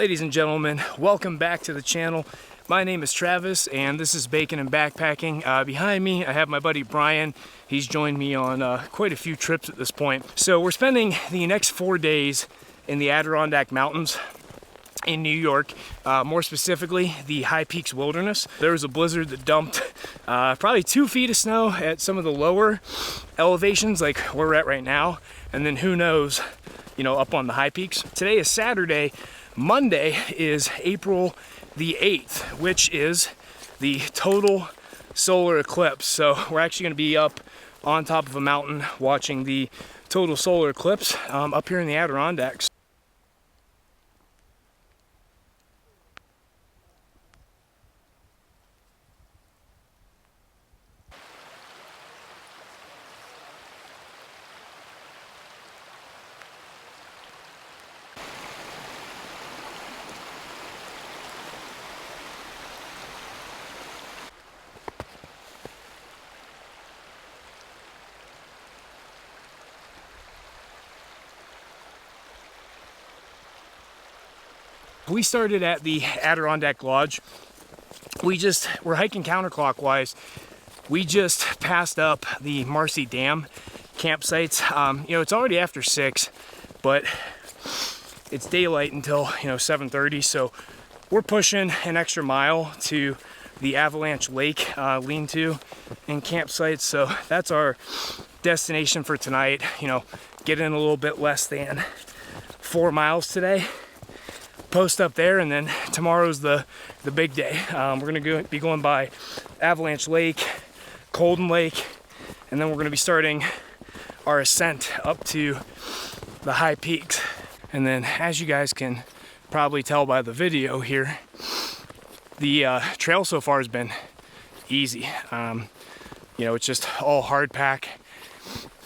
Ladies and gentlemen, welcome back to the channel. My name is Travis and this is Bacon and Backpacking. Behind me I have my buddy Bryon. He's joined me on quite a few trips at this point. So we're spending the next 4 days in the Adirondack Mountains in New York, more specifically the High Peaks Wilderness. There was a blizzard that dumped probably 2 feet of snow at some of the lower elevations like where we're at right now, and then who knows, you know, up on the high peaks. Today is Saturday. Monday is April the 8th, which is the total solar eclipse. So we're actually going to be up on top of a mountain watching the total solar eclipse up here in the Adirondacks. We started at the Adirondack Loj. We're hiking counterclockwise. We just passed up the Marcy Dam campsites. You know, it's already after 6, but it's daylight until, you know, 7:30. So we're pushing an extra mile to the Avalanche Lake lean-to and campsites. So that's our destination for tonight. You know, get in a little bit less than 4 miles today. Post up there, and then tomorrow's the big day. We're gonna be going by Avalanche Lake, Colden Lake, and then we're gonna be starting our ascent up to the high peaks. And then, as you guys can probably tell by the video here, the trail so far has been easy. You know, it's just all hard pack.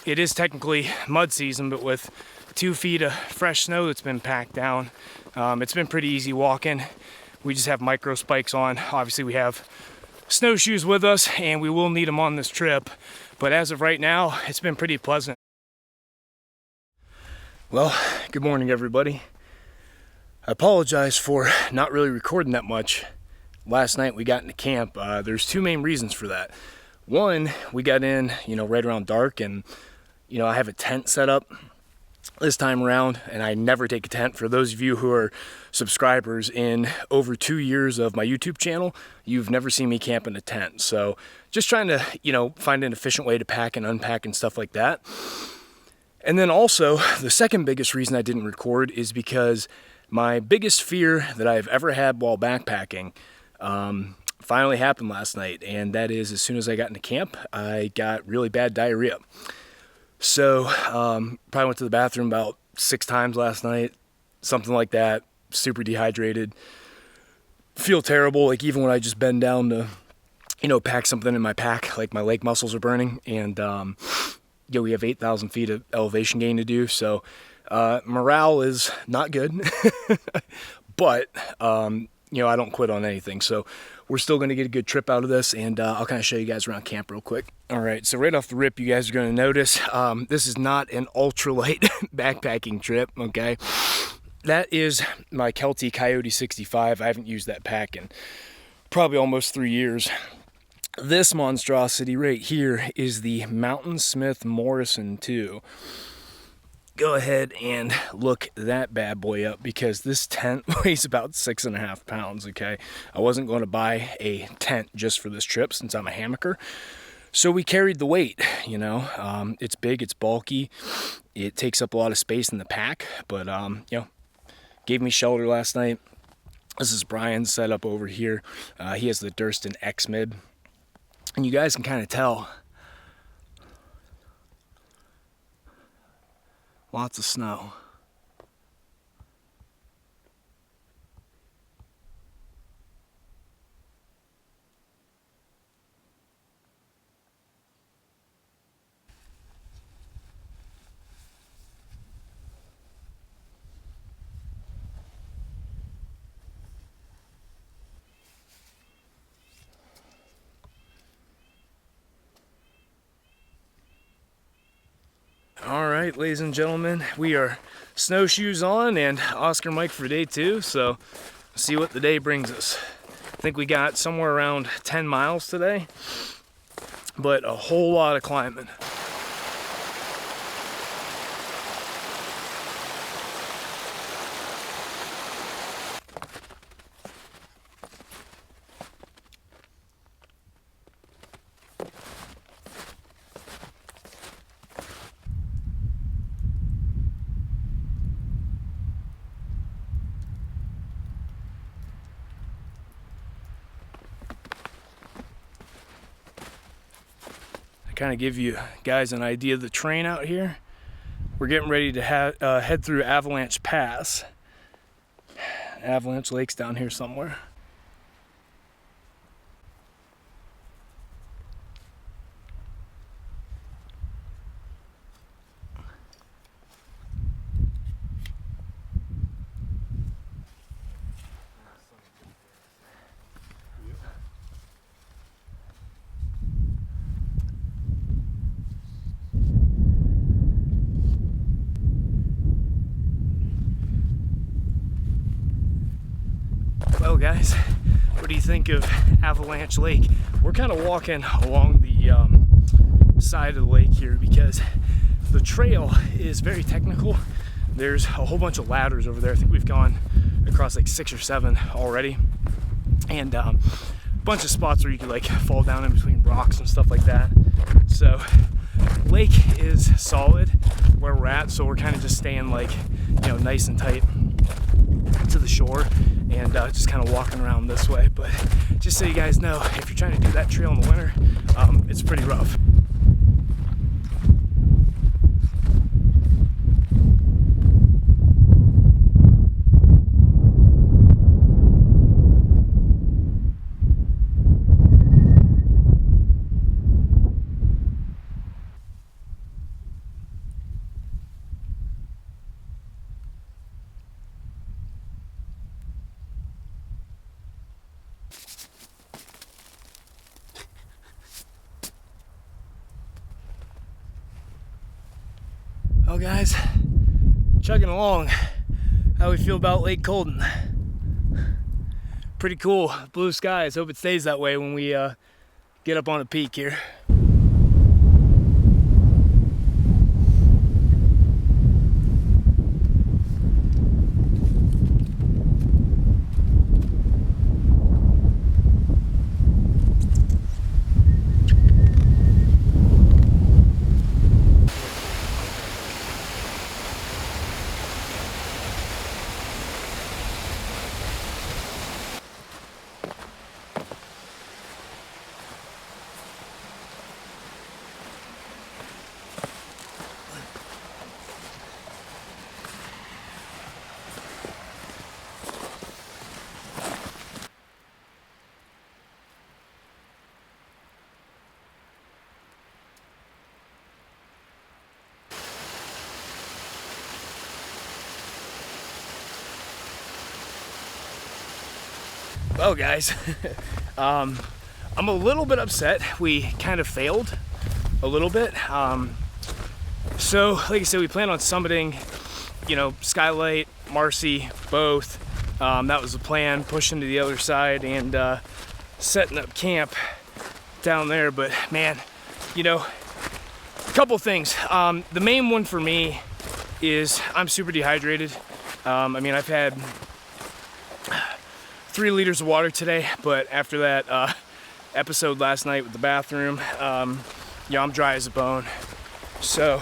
It is technically mud season, but with 2 feet of fresh snow that's been packed down, it's been pretty easy walking. We just have micro spikes on. Obviously we have snowshoes with us and we will need them on this trip, but as of right now it's been pretty pleasant. Well, good morning everybody. I apologize for not really recording that much last night we got into camp. There's 2 main reasons for that. One, we got in, you know, right around dark, and you know, I have a tent set up this time around, and I never take a tent. For those of you who are subscribers, in over 2 years of my YouTube channel, you've never seen me camp in a tent. So just trying to, you know, find an efficient way to pack and unpack and stuff like that. And then also, the second biggest reason I didn't record is because my biggest fear that I've ever had while backpacking finally happened last night, and that is, as soon as I got into camp, I got really bad diarrhea. So, probably went to the bathroom about 6 times last night, something like that. Super dehydrated. Feel terrible, like even when I just bend down to, you know, pack something in my pack, like my leg muscles are burning. And, yeah, we have 8,000 feet of elevation gain to do. So, morale is not good. But, you know, I don't quit on anything. So we're still going to get a good trip out of this, and I'll kind of show you guys around camp real quick. All right, so right off the rip, you guys are going to notice this is not an ultralight backpacking trip, okay? That is my Kelty Coyote 65. I haven't used that pack in probably almost 3 years. This monstrosity right here is the Mountainsmith Morrison 2. Go ahead and look that bad boy up, because this tent weighs about 6.5 pounds, okay? I wasn't going to buy a tent just for this trip since I'm a hammocker. So we carried the weight, you know. It's big, it's bulky, it takes up a lot of space in the pack, but, you know, gave me shelter last night. This is Bryon's setup over here. He has the Durston X-Mid. And you guys can kind of tell, lots of snow. All right. right, ladies and gentlemen, we are snowshoes on and Oscar Mike for day 2, so see what the day brings us. I think we got somewhere around 10 miles today, but a whole lot of climbing. Kind of give you guys an idea of the terrain out here. We're getting ready to head through Avalanche Pass. Avalanche Lake's down here somewhere. Well guys, what do you think of Avalanche Lake? We're kind of walking along the side of the lake here because the trail is very technical. There's a whole bunch of ladders over there. I think we've gone across like 6 or 7 already, and a bunch of spots where you could like fall down in between rocks and stuff like that. So lake is solid where we're at, so we're kind of just staying like, you know, nice and tight to the shore and just kind of walking around this way. But just so you guys know, if you're trying to do that trail in the winter, it's pretty rough. Well guys, chugging along. How we feel about Lake Colden? Pretty cool, blue skies. Hope it stays that way when we get up on a peak here. Well guys, I'm a little bit upset. We kind of failed a little bit. So like I said, we planned on summiting, you know, Skylight, Marcy, both. That was the plan, pushing to the other side and setting up camp down there. But man, you know, a couple things. The main one for me is I'm super dehydrated. I mean, I've had 3 liters of water today, but after that episode last night with the bathroom, yeah, I'm dry as a bone. So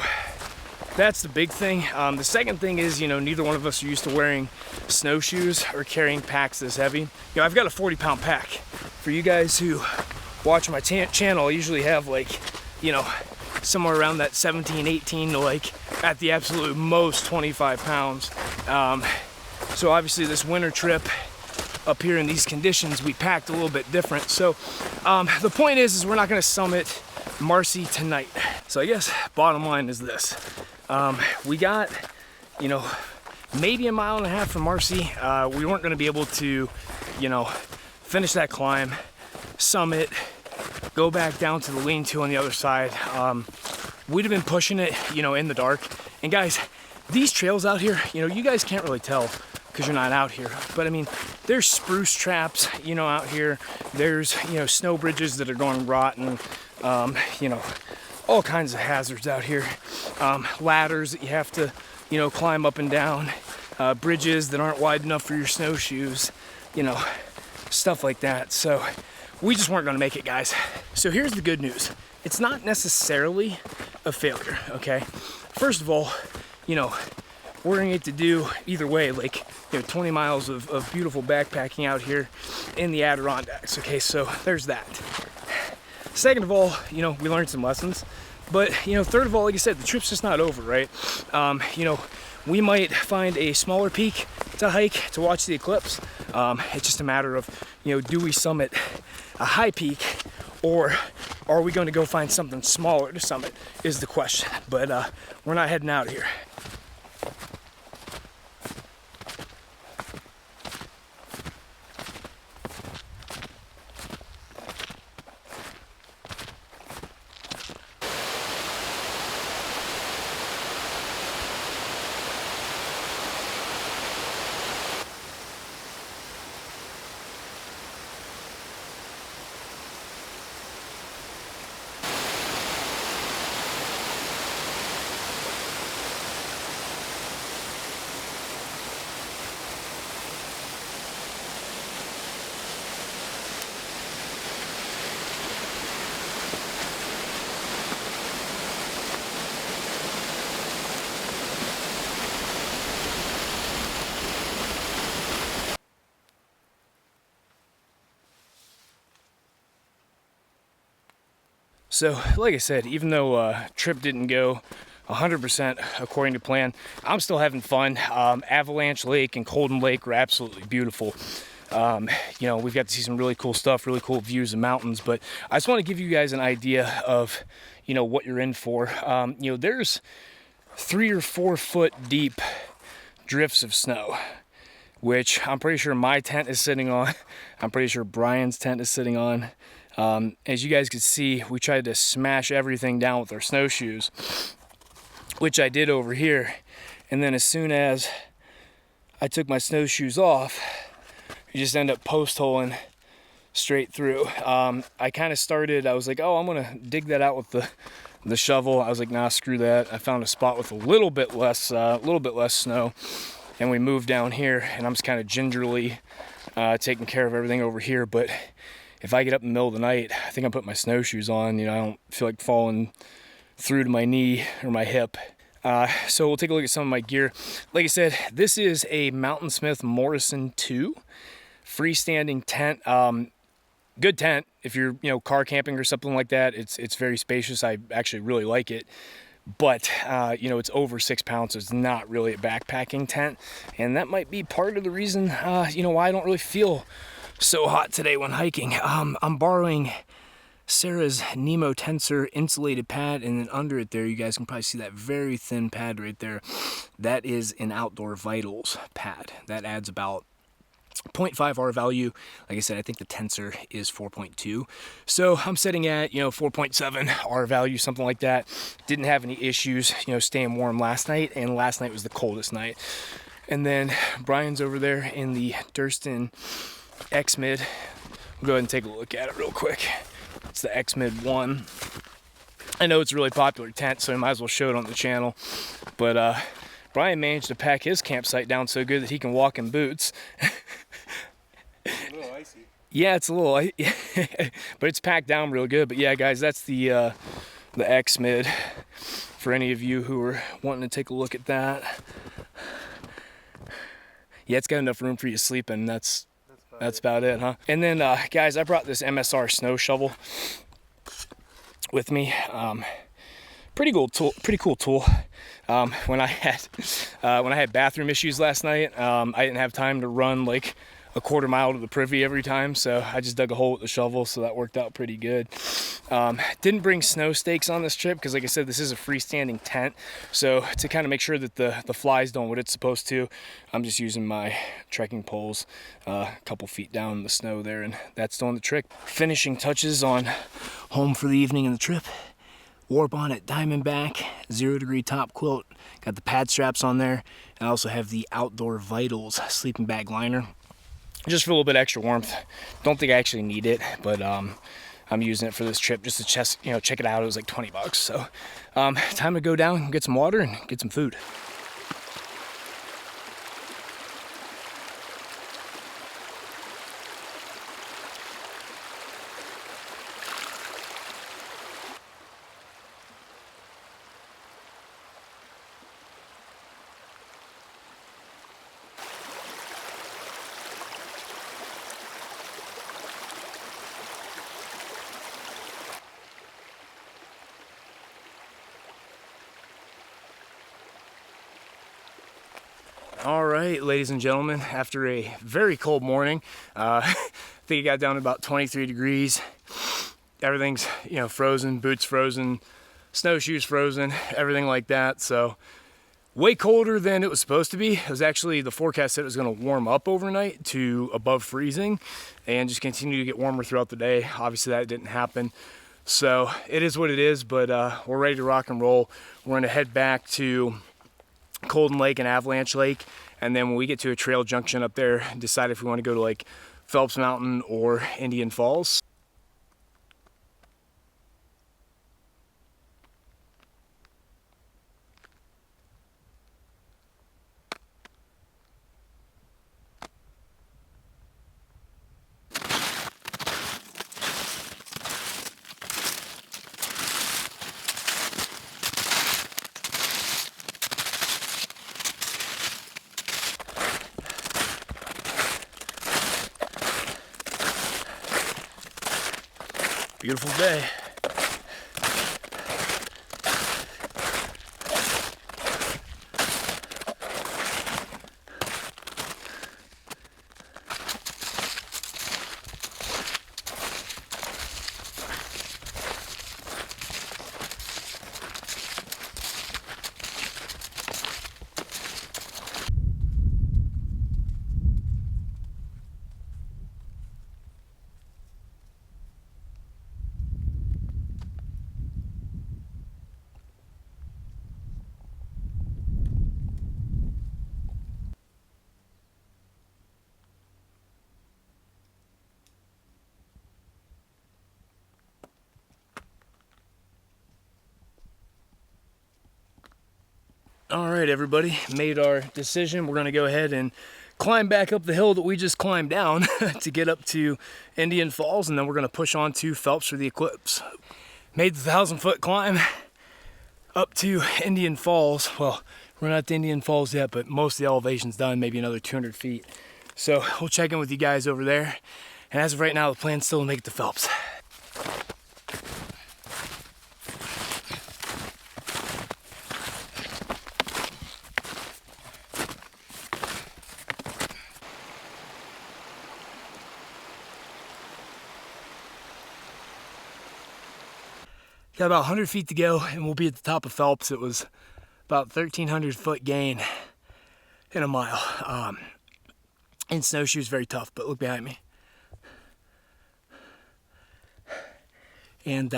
that's the big thing. The second thing is, you know, neither one of us are used to wearing snowshoes or carrying packs this heavy. You know, I've got a 40-pound pack. For you guys who watch my channel, I usually have like, you know, somewhere around that 17, 18 to like at the absolute most 25 pounds. So obviously this winter trip up here in these conditions, we packed a little bit different. So the point is we're not going to summit Marcy tonight. So I guess bottom line is this. We got, you know, maybe 1.5 miles from Marcy. We weren't going to be able to, you know, finish that climb, summit, go back down to the lean-to on the other side. We'd have been pushing it, you know, in the dark, And guys, these trails out here, you know, you guys can't really tell because you're not out here, but I mean, there's spruce traps, you know, out here. There's, you know, snow bridges that are going rotten, you know, all kinds of hazards out here. Ladders that you have to, you know, climb up and down, bridges that aren't wide enough for your snowshoes, you know, stuff like that. So we just weren't gonna make it, guys. So here's the good news. It's not necessarily a failure, okay? First of all, you know, we're gonna get to do either way, like, you know, 20 miles of beautiful backpacking out here in the Adirondacks, okay? So there's that. Second of all, you know, we learned some lessons. But, you know, third of all, like I said, the trip's just not over, right? You know, we might find a smaller peak to hike to watch the eclipse. It's just a matter of, you know, do we summit a high peak, or are we going to go find something smaller to summit is the question. But we're not heading out here. So, like I said, even though trip didn't go 100% according to plan, I'm still having fun. Avalanche Lake and Colden Lake were absolutely beautiful. You know, we've got to see some really cool stuff, really cool views of mountains, but I just want to give you guys an idea of, you know, what you're in for. You know, there's 3 or 4 foot deep drifts of snow, which I'm pretty sure my tent is sitting on. I'm pretty sure Bryon's tent is sitting on. As you guys can see, we tried to smash everything down with our snowshoes, which I did over here. And then as soon as I took my snowshoes off, you just end up post-holing straight through. I kind of started, I was like, oh, I'm gonna dig that out with the shovel. I was like, nah, screw that. I found a spot with a little bit less snow, and we moved down here, and I'm just kind of gingerly taking care of everything over here. But if I get up in the middle of the night, I think I put my snowshoes on, you know, I don't feel like falling through to my knee or my hip. So we'll take a look at some of my gear. Like I said, this is a Mountainsmith Morrison 2 freestanding tent. Good tent if you're, you know, car camping or something like that. It's very spacious. I actually really like it. But, you know, it's over 6 pounds, so it's not really a backpacking tent. And that might be part of the reason, you know, why I don't really feel so hot today when hiking. I'm borrowing Sarah's Nemo Tensor insulated pad, and then under it there, you guys can probably see that very thin pad right there. That is an Outdoor Vitals pad. That adds about 0.5 R value. Like I said, I think the tensor is 4.2. So I'm sitting at, you know, 4.7 R value, something like that. Didn't have any issues, you know, staying warm last night, and last night was the coldest night. And then Bryon's over there in the Durston X-Mid. We'll go ahead and take a look at it real quick. It's the X-Mid 1. I know it's a really popular tent, so I might as well show it on the channel. But Bryon managed to pack his campsite down so good that he can walk in boots. It's a little icy. Yeah, it's a little icy, but it's packed down real good. But yeah, guys, that's the X-Mid for any of you who are wanting to take a look at that. Yeah, it's got enough room for you to sleep in. That's about it, huh? And then, guys, I brought this MSR snow shovel with me. Pretty cool tool. When I had bathroom issues last night, I didn't have time to run like a quarter mile to the privy every time, so I just dug a hole with the shovel, so that worked out pretty good. Didn't bring snow stakes on this trip because, like I said, this is a freestanding tent, so to kind of make sure that the fly's doing what it's supposed to, I'm just using my trekking poles a couple feet down in the snow there, and that's doing the trick. Finishing touches on home for the evening and the trip. Warp On It Diamondback 0 degree top quilt. Got the pad straps on there. And I also have the Outdoor Vitals sleeping bag liner, just for a little bit extra warmth. Don't think I actually need it, but I'm using it for this trip just to check it out. It was like 20 bucks. So time to go down, get some water, and get some food. All right, ladies and gentlemen, after a very cold morning, I think it got down to about 23 degrees. Everything's, frozen, boots frozen, snowshoes frozen, everything like that. So way colder than it was supposed to be. It was actually, the forecast said it was going to warm up overnight to above freezing and just continue to get warmer throughout the day. Obviously that didn't happen. So it is what it is, but we're ready to rock and roll. We're going to head back to Colden Lake and Avalanche Lake, and then when we get to a trail junction up there, decide if we want to go to like Phelps Mountain or Indian Falls. Beautiful day. All right, everybody, made our decision. We're gonna go ahead and climb back up the hill that we just climbed down to get up to Indian Falls, and then we're gonna push on to Phelps for the Eclipse. Made the 1,000-foot climb up to Indian Falls. Well, we're not at the Indian Falls yet, but most of the elevation's done, maybe another 200 feet. So we'll check in with you guys over there. And as of right now, the plan's still to make it to Phelps. Got about 100 feet to go and we'll be at the top of Phelps. It was about 1,300 foot gain in a mile. In snowshoes, very tough, but look behind me. And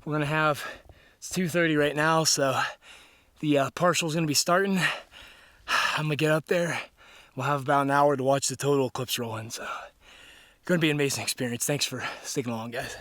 we're gonna have, it's 2:30 right now, so the partial's gonna be starting. I'm gonna get up there. We'll have about an hour to watch the total eclipse roll in, so gonna be an amazing experience. Thanks for sticking along, guys.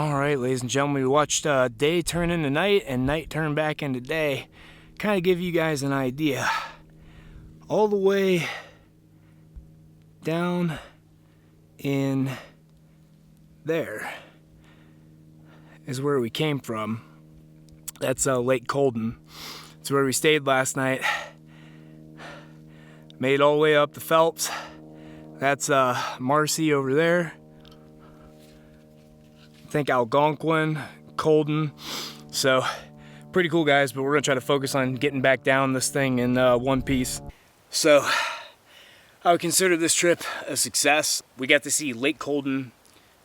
All right, ladies and gentlemen, we watched day turn into night and night turn back into day. Kind of give you guys an idea. All the way down in there is where we came from. That's Lake Colden. It's where we stayed last night. Made it all the way up to Phelps. That's Marcy over there. I think Algonquin, Colden. So pretty cool, guys, but we're gonna try to focus on getting back down this thing in one piece. So I would consider this trip a success. We got to see Lake Colden,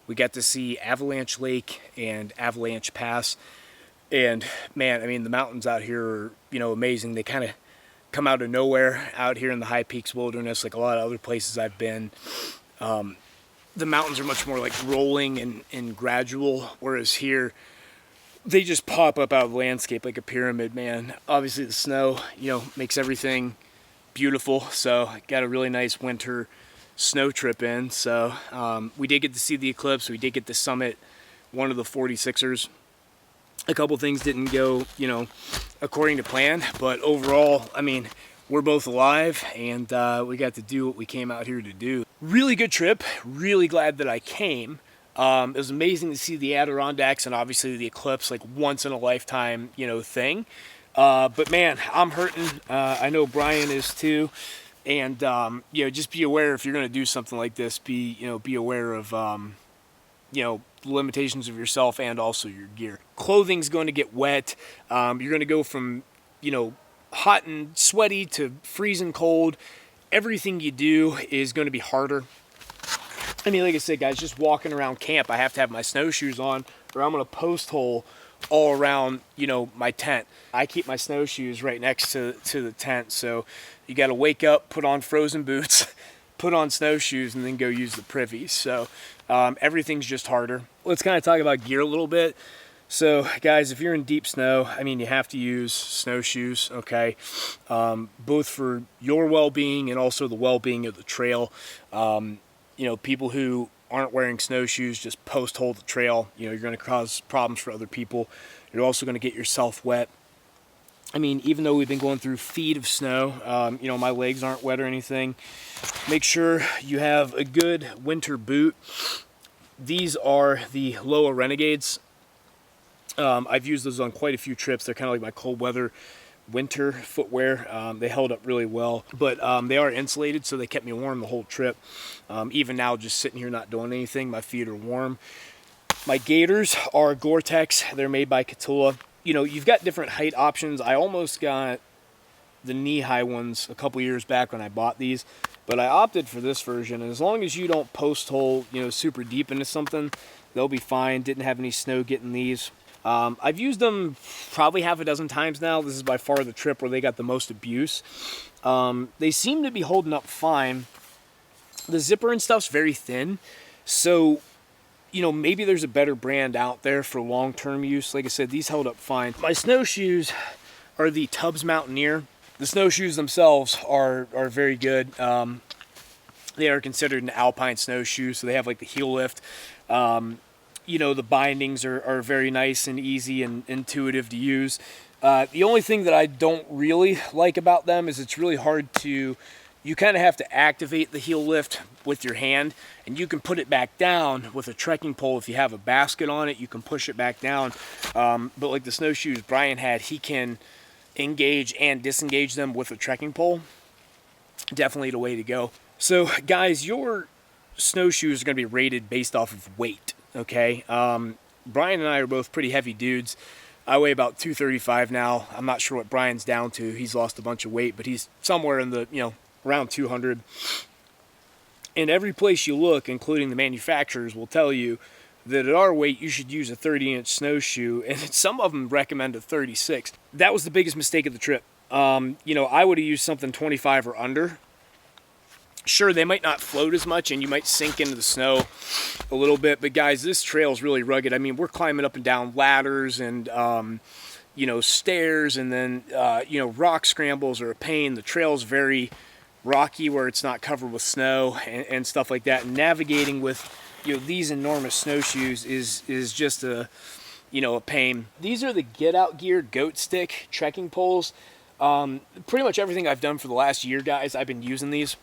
we got to see Avalanche Lake and Avalanche Pass. And man, I mean, the mountains out here are, you know, amazing. They kind of come out of nowhere out here in the High Peaks Wilderness, like a lot of other places I've been. The mountains are much more like rolling and gradual, whereas here they just pop up out of the landscape like a pyramid, man. Obviously the snow, you know, makes everything beautiful. So I got a really nice winter snow trip in. So we did get to see the eclipse. We did get to summit one of the 46ers. A couple things didn't go, you know, according to plan, but overall, I mean, we're both alive and we got to do what we came out here to do. Really good trip. Really glad that I came. It was amazing to see the Adirondacks and obviously the eclipse, like once in a lifetime, you know, thing. But man, I'm hurting. I know Bryon is too. And, you know, just be aware if you're going to do something like this, be aware of, you know, the limitations of yourself and also your gear. Clothing's going to get wet. You're going to go from, you know, hot and sweaty to freezing cold. Everything you do is going to be harder. I mean, like I said, guys, just walking around camp, I have to have my snowshoes on or I'm going to post hole all around, you know, my tent. I keep my snowshoes right next to the tent. So you got to wake up, put on frozen boots, put on snowshoes, and then go use the privies. So everything's just harder. Let's kind of talk about gear a little bit. So guys, if you're in deep snow, I mean, you have to use snowshoes, okay? Both for your well-being and also the well-being of the trail. You know, people who aren't wearing snowshoes just post hole the trail. You know, you're going to cause problems for other people. You're also going to get yourself wet. I mean, even though we've been going through feet of snow, you know, my legs aren't wet or anything. Make sure you have a good winter boot. These are the Loa Renegades. I've used those on quite a few trips. They're kind of like my cold weather winter footwear. They held up really well, but they are insulated, so they kept me warm the whole trip. Even now, just sitting here not doing anything, my feet are warm. My gaiters are Gore-Tex. They're made by Catula. You know, you've got different height options. I almost got the knee-high ones a couple years back when I bought these, but I opted for this version. And as long as you don't post hole, you know, super deep into something, they'll be fine. Didn't have any snow getting these. I've used them probably half a dozen times now. This is by far the trip where they got the most abuse. They seem to be holding up fine. The zipper and stuff's very thin, so you know, maybe there's a better brand out there for long-term use. Like I said, these held up fine. My snowshoes are the Tubbs Mountaineer. The snowshoes themselves are very good. They are considered an alpine snowshoe, so they have like the heel lift. You know, the bindings are very nice and easy and intuitive to use. The only thing that I don't really like about them is it's really hard to, you kind of have to activate the heel lift with your hand, and you can put it back down with a trekking pole. If you have a basket on it, you can push it back down. But like the snowshoes Bryon had, he can engage and disengage them with a trekking pole. Definitely the way to go. So guys, your snowshoes are going to be rated based off of weight. Okay, Bryon and I are both pretty heavy dudes. I weigh about 235 now. I'm not sure what Bryan's down to. He's lost a bunch of weight, but he's somewhere in the, you know, around 200. And every place you look, including the manufacturers, will tell you that at our weight, you should use a 30-inch snowshoe, and some of them recommend a 36. That was the biggest mistake of the trip. You know, I would have used something 25 or under. Sure, they might not float as much and you might sink into the snow a little bit, but guys, this trail is really rugged. I mean, we're climbing up and down ladders and, you know, stairs, and then, you know, rock scrambles are a pain. The trail's very rocky where it's not covered with snow and stuff like that. And navigating with these enormous snowshoes is just a a pain. These are the Get Out Gear Goat Stick trekking poles. Pretty much everything I've done for the last year, guys, I've been using these.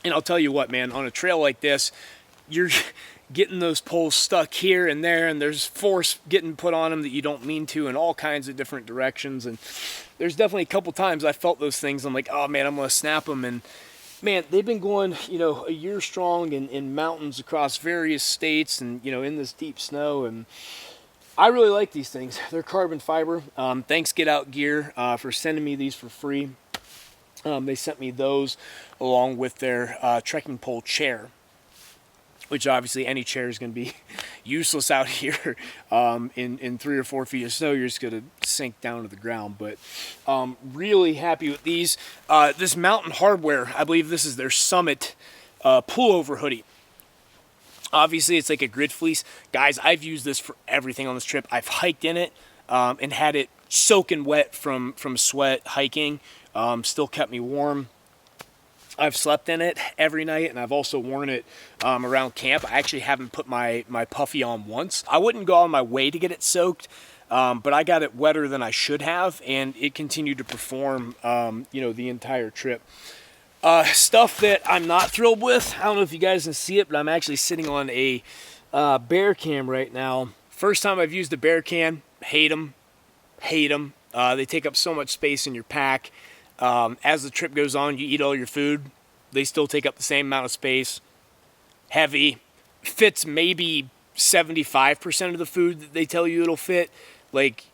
And I'll tell you what, man, on a trail like this, you're getting those poles stuck here and there, and there's force getting put on them that you don't mean to in all kinds of different directions. And there's definitely a couple times I felt those things. I'm like, oh man, I'm gonna snap them. And man, they've been going a year strong in mountains across various states, and in this deep snow. And I really like these things. They're carbon fiber. Thanks Get Out Gear for sending me these for free. They sent me those along with their trekking pole chair, which obviously any chair is going to be useless out here. In 3 or 4 feet of snow, you're just going to sink down to the ground. But really happy with these. This Mountain Hardware, I believe this is their Summit pullover hoodie. Obviously, it's like a grid fleece. Guys, I've used this for everything on this trip. I've hiked in it and had it soaking wet from sweat hiking. Still kept me warm. I've slept in it every night, and I've also worn it around camp. I actually haven't put my puffy on once. I wouldn't go on my way to get it soaked, but I got it wetter than I should have, and it continued to perform, the entire trip. Stuff that I'm not thrilled with. I don't know if you guys can see it, but I'm actually sitting on a bear cam right now. First time I've used a bear can. Hate them. Hate them. They take up so much space in your pack. As the trip goes on, you eat all your food. They still take up the same amount of space. Heavy. Fits maybe 75% of the food that they tell you it'll fit. Like,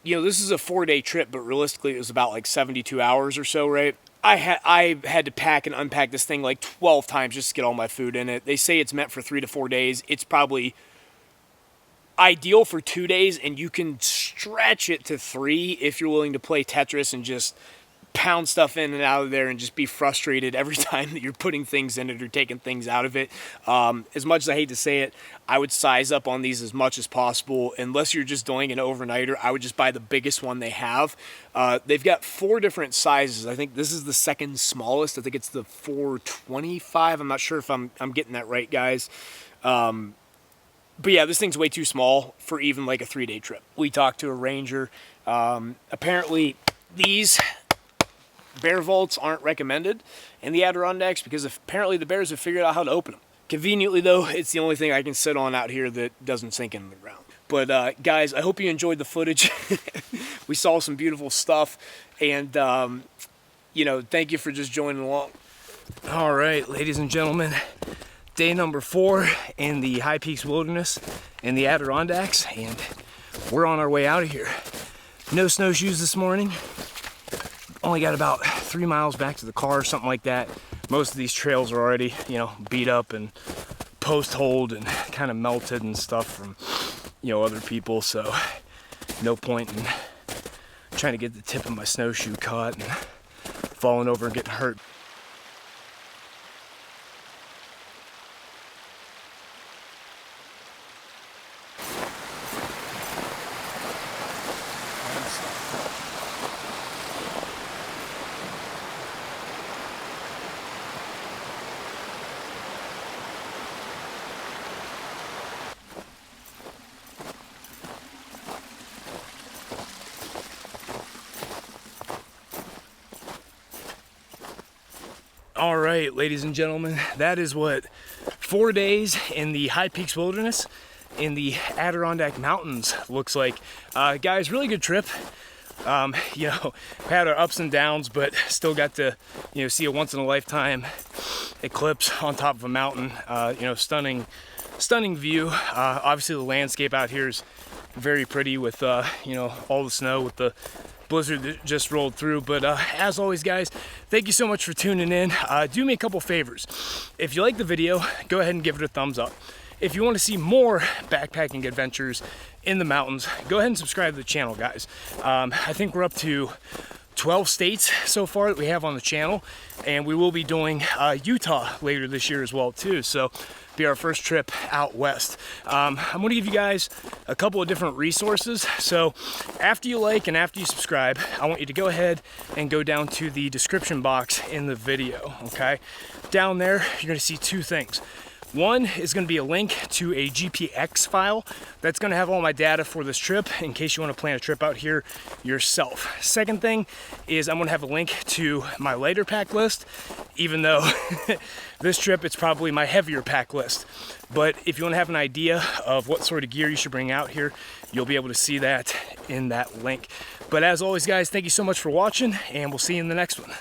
this is a 4-day trip, but realistically it was about like 72 hours or so, right? I had to pack and unpack this thing like 12 times just to get all my food in it. They say it's meant for 3 to 4 days. It's probably ideal for 2 days, and you can stretch it to 3 if you're willing to play Tetris and just pound stuff in and out of there and just be frustrated every time that you're putting things in it or taking things out of it. As much as I hate to say it, I would size up on these as much as possible. Unless you're just doing an overnighter, I would just buy the biggest one they have. They've got 4 different sizes. I think this is the second smallest. I think it's the 425. I'm not sure if I'm getting that right, guys. But yeah, this thing's way too small for even like a 3-day trip. We talked to a ranger. Apparently these bear vaults aren't recommended in the Adirondacks because apparently the bears have figured out how to open them. Conveniently though, it's the only thing I can sit on out here that doesn't sink into the ground. But guys, I hope you enjoyed the footage. We saw some beautiful stuff, and thank you for just joining along. All right, ladies and gentlemen, day number 4 in the High Peaks Wilderness in the Adirondacks, and we're on our way out of here. No snowshoes this morning. Only got about 3 miles back to the car or something like that. Most of these trails are already, beat up and post-holed and kind of melted and stuff from, other people. So no point in trying to get the tip of my snowshoe caught and falling over and getting hurt. All right, ladies and gentlemen, that is what 4 days in the High Peaks Wilderness in the Adirondack Mountains looks like. Guys, really good trip. Had our ups and downs, but still got to, see a once-in-a-lifetime eclipse on top of a mountain. Stunning view. Obviously, the landscape out here is very pretty with, all the snow with the blizzard that just rolled through. But as always, guys, thank you so much for tuning in. Do me a couple favors. If you like the video, go ahead and give it a thumbs up. If you want to see more backpacking adventures in the mountains, go ahead and subscribe to the channel, guys. I think we're up to 12 states so far that we have on the channel, and we will be doing Utah later this year as well too. So be our first trip out west. I'm going to give you guys a couple of different resources. So after you like and after you subscribe, I want you to go ahead and go down to the description box in the video. Okay, down there you're going to see 2 things. One is going to be a link to a GPX file that's going to have all my data for this trip in case you want to plan a trip out here yourself. Second thing is I'm going to have a link to my lighter pack list, even though this trip it's probably my heavier pack list. But if you want to have an idea of what sort of gear you should bring out here, you'll be able to see that in that link. But as always, guys, thank you so much for watching, and we'll see you in the next one.